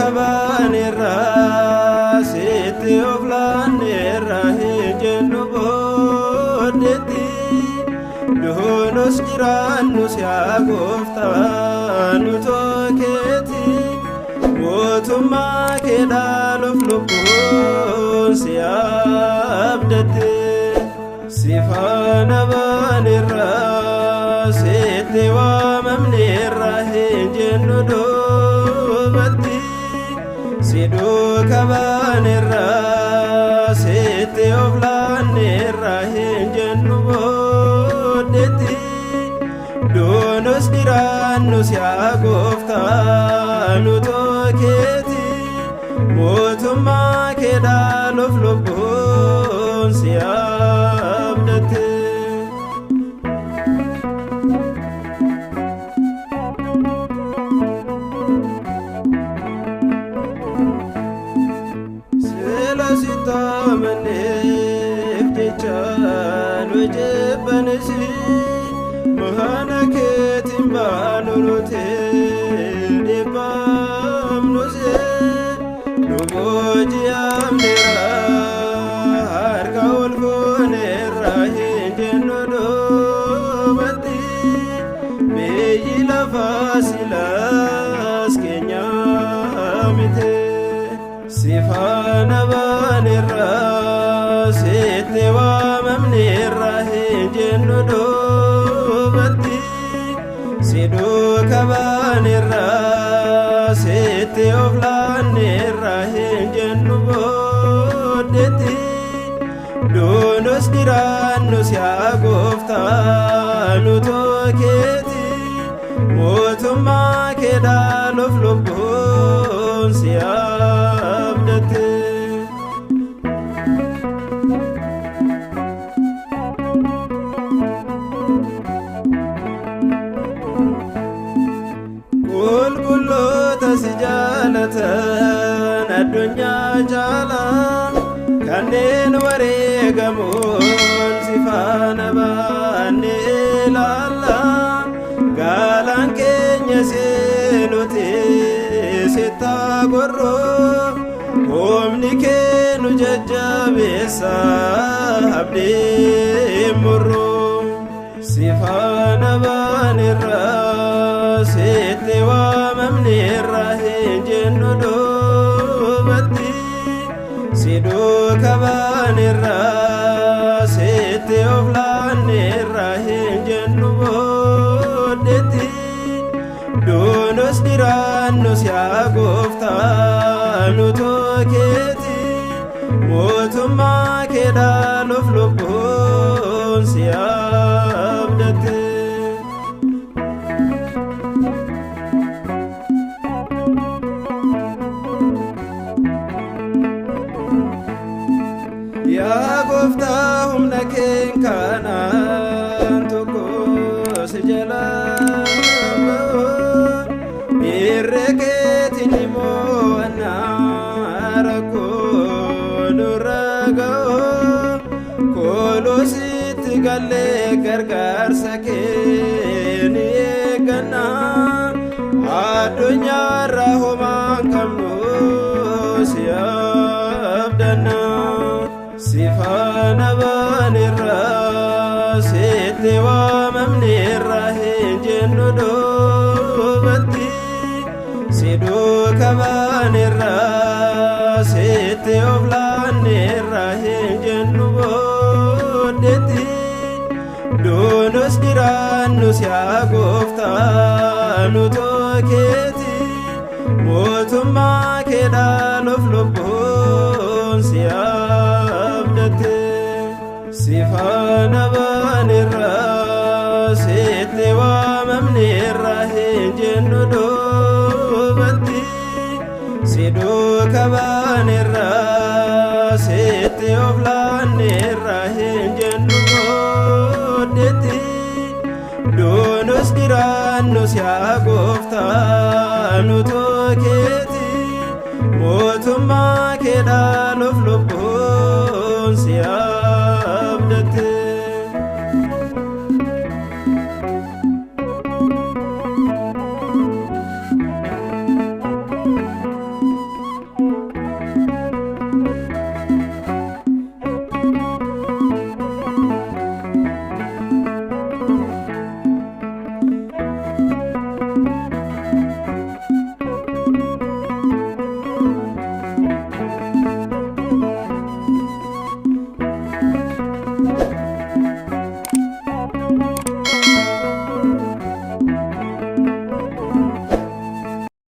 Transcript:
kabaanirra sitti of laanneerra jennu booddeetti duunos jiraannus yaa gooftaa nu tookeeti mootummaa kee dhaaluuf lubbuun si abdatte si faana baanirra sitti waamamneerra jennu doobatti si duuka baanirra sitti of laanneerra jennu booddeetti duunos jiraannus yaa gooftaa nu tookeeti mootummaa kee dhaaluuf lubbuun si abdatte sila sitaamaneef jechaan hojjebbanisi mahana keetiin baanurutee dhibbamnuse nu booji'amneera harka ol fuuneerra hin jennu doobatti biyyi lafaa silaas keenyaa mite si faana baanirra sitti waamamneerra hin jennu doobatti si duuka baanirra sitti of laanneerra hin jennu booddeetti duunos jiraannus yaa gooftaa nu tookeeti mootummaa kee dhaaluuf lubbuun si abdatte qulqulloota si jaalatan addunyaa jaalaa kanneen wareegamuun si faana baanne ilaalla gaalaan keenya seenuti sittaa gorroo humni kee nu jajjabeessa abdii murroo si faana baanirra sitti waamamneerra hin jennu doobatti si duuka baanirra sitti of laanneerra hin jennu booddeetti duunos jiraannus yaa gooftaa nu tookeeti mootummaa kee dhaaluuf lubbuun si abdatte yaa gooftaa humna keen kanaan tokko si jalaa irree keetiin immoo annaa rakkoo nurra ga'oo kooluu sitti gallee gargaarsa kee ni eeggannaa addunyaarra homaan qabnu si abdannaa si faana baanirra sitti waamamneerra hin jennu doobatti si duuka baanirra sitti of laanneerra hin jennu booddeetti duunos jiraannus yaa gooftaa nu tookeeti mootummaa kee dhaaluuf lubbuun si abdatte si faana baanirra sitti waamamneerra hin jennu doobatti si duuka baanirra sitti of laanneerra hin jennu booddeetti duunos jiraannus yaa gooftaa nu tookeeti mootummaa kee dhaaluuf lubbuun